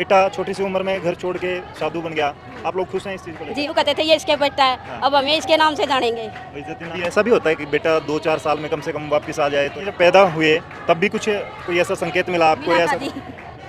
बेटा छोटी सी उम्र में घर छोड़ के साधु बन गया, आप लोग खुश हैं इस चीज़ को लेकर? जी वो कहते थे ये इसके बेटा है, हाँ। अब हमें इसके नाम से जानेंगे। बेइज्जती ना, ऐसा भी होता है कि बेटा 2-4 साल में कम से कम वापस आ जाए, तो जब पैदा हुए तब भी कुछ कोई ऐसा संकेत मिला आपको? मिला ऐसा था जी,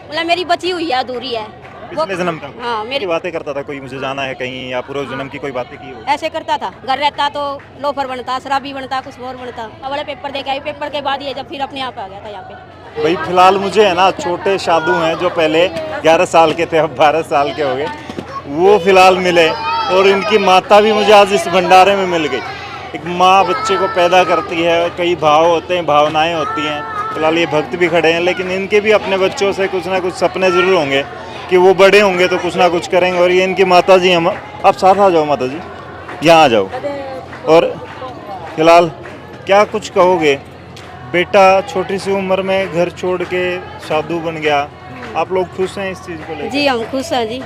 मतलब मेरी बची हुई है, अधूरी है वो। पिछले जन्म का? हाँ मेरी मेरी बातें करता था कोई, मुझे जाना है कहीं, या पूर्व जन्म की कोई बातें की हो? ऐसे करता था, घर रहता तो लोफर बनता, शराबी बनता, कुछ और बनता। अब वाले पेपर दे के आई, पेपर के बाद ये जब फिर अपने आप आ गया था यहाँ पे। भाई फिलहाल मुझे है ना, छोटे साधु हैं जो पहले 11 साल के थे, अब 12 साल के हो गए, वो फिलहाल मिले, और इनकी माता भी मुझे आज इस भंडारे में मिल गई। एक माँ बच्चे को पैदा करती है, कई भाव होते हैं, भावनाएं होती हैं। फिलहाल ये भक्त भी खड़े हैं, लेकिन इनके भी अपने बच्चों से कुछ ना कुछ सपने जरूर होंगे कि वो बड़े होंगे तो कुछ ना कुछ करेंगे। और ये इनकी माता जी, हम आप साथ आ जाओ माता जी, यहाँ आ जाओ। और फिलहाल क्या कुछ कहोगे? बेटा छोटी सी उम्र में घर छोड़ के साधु बन गया, आप लोग खुश हैं इस चीज़ को लेकर? जी हम खुश हैं जी,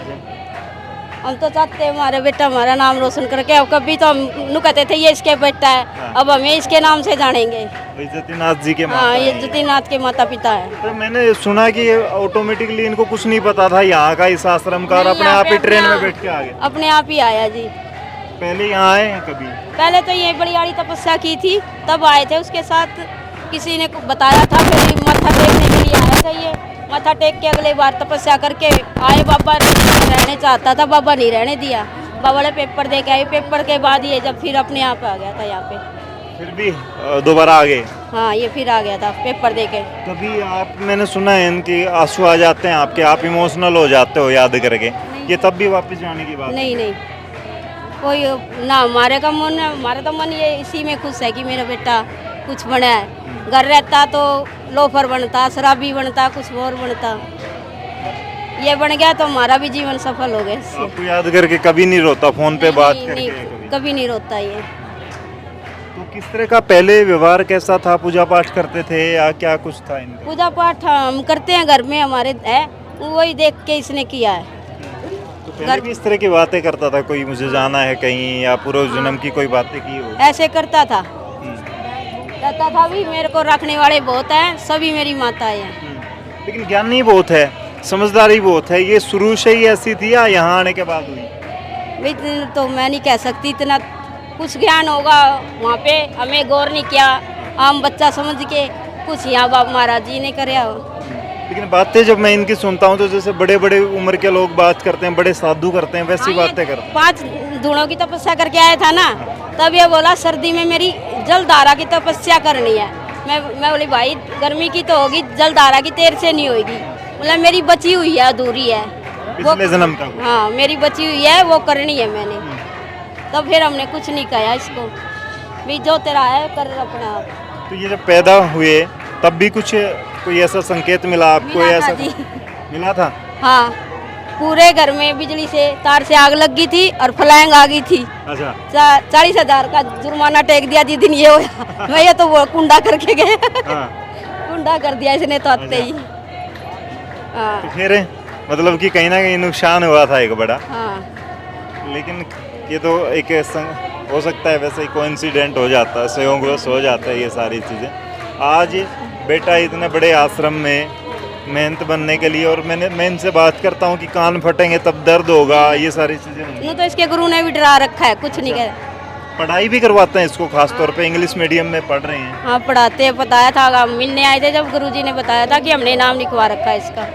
हम तो चाहते हैं हमारे बेटा हमारा नाम रोशन करके। अब कभी तो हम नु कहते थे ये इसके बेटा है, हाँ। अब हमें इसके नाम से जानेंगे। इज्जतीनाथ जी के हाँ माता ये हैं। ज्योतिनाथ के माता पिता है। तो मैंने सुना कि ये ऑटोमेटिकली इनको कुछ नहीं पता था यहाँ का, इस आश्रम का, और नहीं, अपने यहाँ आप ही पे ट्रेन में अपना- बैठ के आ गए। अपने आप ही आया जी। पहले यहाँ आए हैं कभी? पहले तो ये बड़ी तपस्या की थी, तब आए थे। उसके साथ किसी ने बताया था, फिर माथा टेकने के लिए आया था ये। माथा टेक के अगले बार तपस्या करके आए। बाबा रहने चाहता था, बाबा नहीं रहने दिया। बाबा ने पेपर दे के आए, पेपर के बाद ये जब फिर अपने आप आ गया था यहाँ पे। फिर भी दोबारा आ गए? हाँ ये फिर आ गया था पेपर दे के। कभी आप, मैंने सुना है इनके आंसू आ जाते हैं आपके, आप इमोशनल हो जाते हो याद करके, ये तब भी वापस जाने की बात? नहीं नहीं, कोई ना हमारे का मन, हमारा तो मन ये इसी में खुश है कि मेरा बेटा कुछ बना है। घर रहता तो लोफर बनता, शराबी बनता, कुछ और बनता। ये बन गया तो हमारा भी जीवन सफल हो गया इससे। आपको याद करके कभी नहीं रोता फोन पे बात नहीं, करके? नहीं, कभी नहीं रोता ये। तो किस तरह का पहले व्यवहार कैसा था? पूजा पाठ करते थे या क्या कुछ था इनका? पूजा पाठ हम करते हैं घर में, हमारे है, वही देख के इसने किया है। तो पहले भी इस तरह की बातें करता था कोई, मुझे जाना है कहीं, या पूर्व जन्म की कोई बातें की हो? ऐसे करता था, कहता था भी मेरे को रखने वाले बहुत हैं, सभी मेरी माताएं हैं। लेकिन ज्ञानी बहुत है, समझदारी बहुत है, ये शुरू से ही ऐसी थी या यहाँ आने के बाद हुई? भाई तो मैं नहीं कह सकती, इतना कुछ ज्ञान होगा वहाँ पे, हमें गौर नहीं किया, आम बच्चा समझ के कुछ यहाँ बाप महाराज जी ने कराया हो। लेकिन बातें जब मैं इनकी सुनता हूँ तो जैसे बड़े बड़े उम्र के लोग बात करते हैं, बड़े साधु करते हैं, वैसी बातें करते हैं। 5 धुनों की तपस्या करके आया था ना, तब ये बोला सर्दी में मेरी जलधारा की तपस्या करनी है। मैं बोली भाई गर्मी की तो होगी, जलधारा की तेर से नहीं होगी, मतलब मेरी बची हुई है, अधूरी है पिछले जन्म का? हाँ मेरी बची हुई है, वो करनी है मैंने। तो फिर हमने कुछ नहीं कहा इसको, भी जो तेरा है कर अपना आप। तो ये जब पैदा हुए तब भी कुछ कोई ऐसा संकेत मिला आपको? मिला था ऐसा जी। मिला था? हाँ पूरे घर में बिजली से तार से आग लग गई थी और फ्लैंग आ गई थी। अच्छा। 40,000 का जुर्माना टेक दिया जिस दिन ये हुआ। मैं ये तो वो कुंडा करके गए। हाँ। कुंडा कर दिया इसने तो आते ही। हाँ तो फिर मतलब कि कहीं ना कहीं नुकसान हुआ था एक बड़ा, हाँ लेकिन ये तो एक हो सकता है वैसे ही कोइंसिडेंट हो जाता है, संयोगवश हो जाता है ये सारी चीज़ें। आज बेटा इतने बड़े आश्रम में मेहनत बनने के लिए, और मैं इनसे बात करता हूँ कि कान फटेंगे तब दर्द होगा, ये सारी चीज़ें होंगी। यूँ तो इसके गुरु ने भी डरा रखा है, कुछ नहीं कह। पढ़ाई भी करवाते हैं इसको, खास तौर पे इंग्लिश मीडियम में पढ़ रहे हैं? हाँ पढ़ाते हैं, बताया था, मिलने आए थे जब गुरुजी ने बताया था कि हमने नाम लिखवा रखा है इसका।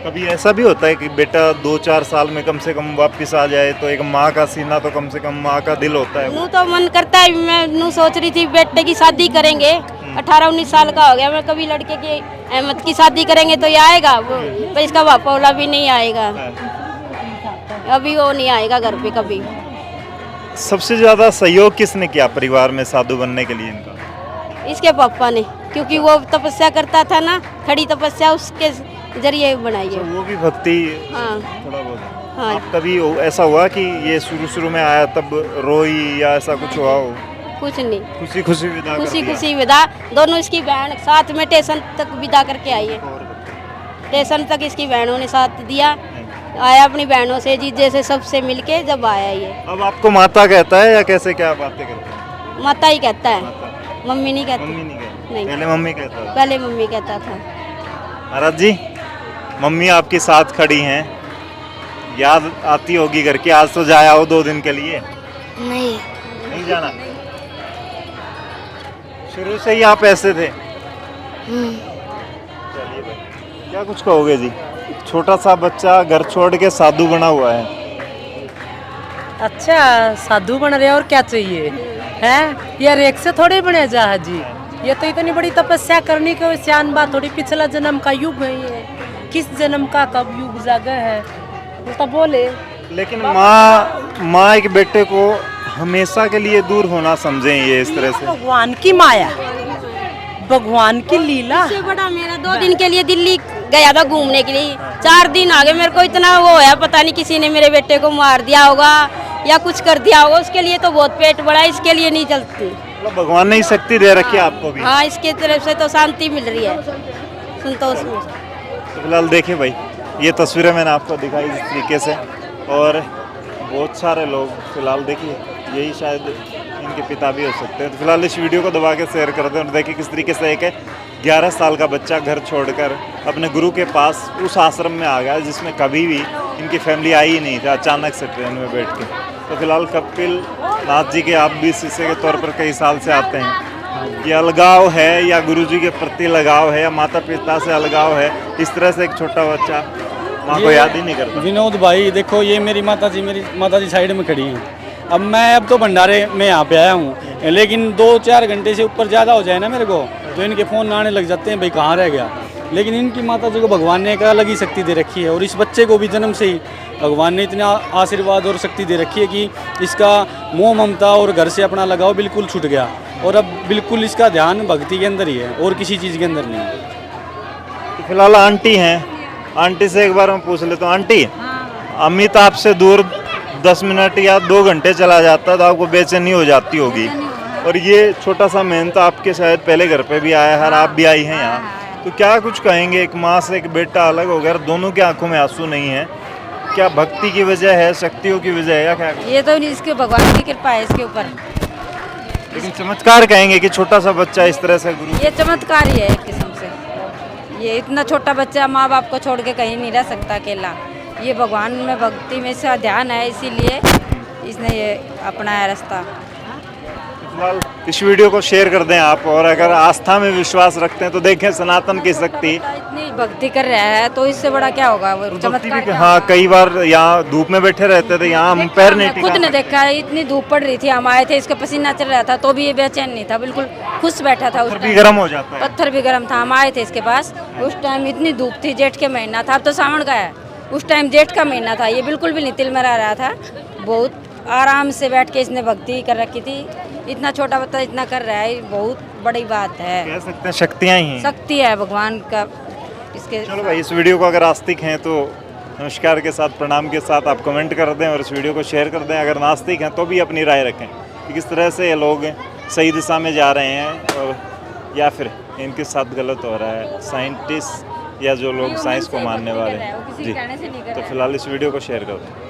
कभी ऐसा भी होता है कि बेटा 2-4 साल में कम से कम वापस आ जाए, तो एक माँ का सीना तो कम से कम, माँ का दिल होता है। नू तो मन करता है, मैं नू सोच रही थी बेटे की शादी करेंगे, 18-19 साल का हो गया, मैं कभी लड़के की अहमद की शादी करेंगे तो ये आएगा वो, पर इसका बापा वाला भी नहीं आएगा, अभी वो नहीं आएगा घर पे कभी। सबसे ज्यादा सहयोग किसने किया परिवार में साधु बनने के लिए इनका? इसके पापा ने, क्योंकि वो तपस्या करता था ना, खड़ी तपस्या, उसके जरिए बनाई है। वो भी भक्ति हाँ थोड़ा बहुत? हाँ आप कभी ऐसा हुआ कि ये शुरू में आया तब रोई या ऐसा कुछ हुआ हो? कुछ नहीं, खुशी खुशी विदा कर खुशी दिया? खुशी विदा। दोनों इसकी बहन साथ में स्टेशन तक विदा करके आई है, स्टेशन तक इसकी बहनों ने साथ दिया, आया अपनी बहनों से, जीजे से, सबसे मिलके जब आया ये। अब आपको माता कहता है या कैसे, क्या बातें करते हैं? माता ही कहता है, मम्मी नहीं कहती। मम्मी नहीं कहती? नहीं, पहले मम्मी कहता था? पहले मम्मी कहता था। महाराज जी मम्मी आपके साथ खड़ी हैं, याद आती होगी घर की। आज तो जाया हो 2 दिन के लिए, नहीं। नहीं जाना? शुरू से ही आप ऐसे थे? चलिए भाई, क्या कुछ कहोगे जी? छोटा सा बच्चा घर छोड़ के साधु बना हुआ है। अच्छा, साधु बन रहे और क्या चाहिए हैं? ये रेख से थोड़े बने जहाज जी। ये तो इतनी बड़ी तपस्या करने के सियान बात थोड़ी। पिछला जन्म का युग है ये, किस जन्म का कब युग जागा है वो तो बोले। लेकिन माँ एक बेटे को हमेशा के लिए दूर होना समझे ये इस तरह से। भगवान की माया, भगवान की लीला। इससे बड़ा मेरा 2 दिन के लिए दिल्ली गया था घूमने के लिए, 4 दिन आ गए। मेरे को इतना वो है, पता नहीं किसी ने मेरे बेटे को मार दिया होगा या कुछ कर दिया होगा। उसके लिए तो बहुत पेट बड़ा है, इसके लिए नहीं चलती। मतलब भगवान ने ही शक्ति दे रखी है आपको भी। हाँ, इसके तरफ से तो शांति मिल रही है, संतोष में। तो फिलहाल देखिए भाई, ये तस्वीरें मैंने आपको दिखाई इस तरीके से, और बहुत सारे लोग फिलहाल देखिए, यही शायद इनके पिता भी हो सकते हैं। तो फिलहाल इस वीडियो को दबा के शेयर कर दें और देखिए किस तरीके से एक 11 साल का बच्चा घर छोड़कर अपने गुरु के पास उस आश्रम में आ गया जिसमें कभी भी इनकी फैमिली आई ही नहीं थी, अचानक से ट्रेन में बैठ के। तो फिलहाल कपिल नाथ जी के आप भी शिष्य के तौर पर कई साल से आते हैं। ये अलगाव है या गुरुजी के प्रति लगाव है या माता पिता से अलगाव है? इस तरह से एक छोटा बच्चा माँ को याद ही नहीं करता। विनोद भाई देखो, ये मेरी माता जी साइड में खड़ी हैं। अब तो भंडारे में यहाँ पे आया हूँ, लेकिन 2-4 घंटे से ऊपर ज़्यादा हो जाए ना मेरे को, तो इनके फ़ोन आने लग जाते हैं, भाई कहाँ रह गया। लेकिन इनकी माता जी को भगवान ने एक अलग ही शक्ति दे रखी है, और इस बच्चे को भी जन्म से ही भगवान ने इतना आशीर्वाद और शक्ति दे रखी है कि इसका मोह ममता और घर से अपना लगाव बिल्कुल छूट गया, और अब बिल्कुल इसका ध्यान भक्ति के अंदर ही है और किसी चीज़ के अंदर नहीं। तो फिलहाल आंटी हैं, आंटी से एक बार मैं पूछ लेता हूँ। आंटी, अमित आपसे दूर 10 मिनट या 2 घंटे चला जाता तो आपको बेचैनी हो जाती होगी, और ये छोटा सा मेहनत आपके शायद पहले घर पे भी आया है, आप भी आई हैं यहाँ। तो क्या कुछ कहेंगे? एक माँ से एक बेटा अलग हो गया, दोनों की आंखों में आंसू नहीं है, क्या भक्ति की वजह है, शक्तियों की वजह है या क्या? ये तो इसके भगवान की कृपा है इसके ऊपर। लेकिन चमत्कार कहेंगे कि छोटा सा बच्चा इस तरह से गुरु। ये चमत्कार ही है एक किस्म से। ये इतना छोटा बच्चा माँ बाप को छोड़ के कहीं नहीं रह सकता अकेला। ये भगवान में भक्ति में इसका ध्यान है, इसीलिए इसने ये अपनाया रास्ता। फिलहाल इस वीडियो को शेयर कर दें आप, और अगर आस्था में विश्वास रखते हैं तो देखें सनातन की शक्ति। इतनी भक्ति कर रहा है तो इससे बड़ा क्या होगा? वो चमत्कार क्या हाँ, कई बार यहाँ धूप में बैठे रहते थे, यहाँ हम पैर नहीं टिका। खुद ने देखा है, इतनी धूप पड़ रही थी, हम आए थे, इसका पसीना चल रहा था तो भी ये बेचैन नहीं था, बिल्कुल खुश बैठा था। उस भी गर्म हो जाता है, पत्थर भी गर्म था। हम आए थे इसके पास, उस टाइम इतनी धूप थी, जेठ के महीना था, अब तो सावन का है, उस टाइम जेठ का महीना था, ये बिल्कुल भी नहीं तिलमिला रहा था। बहुत आराम से बैठ के इसने भक्ति कर रखी थी। इतना छोटा बच्चा इतना कर रहा है, बहुत बड़ी बात है, कह सकते हैं शक्तियाँ ही हैं। शक्ति है भगवान का इसके। चलो भाई, इस वीडियो को अगर आस्तिक हैं तो नमस्कार के साथ, प्रणाम के साथ आप कमेंट कर दें और इस वीडियो को शेयर कर दें। अगर नास्तिक हैं तो भी अपनी राय रखें कि किस तरह से ये लोग सही दिशा में जा रहे हैं और या फिर इनके साथ गलत हो रहा है। साइंटिस्ट या जो लोग साइंस को मानने वाले हैं जी। तो फिलहाल इस वीडियो को शेयर कर दें।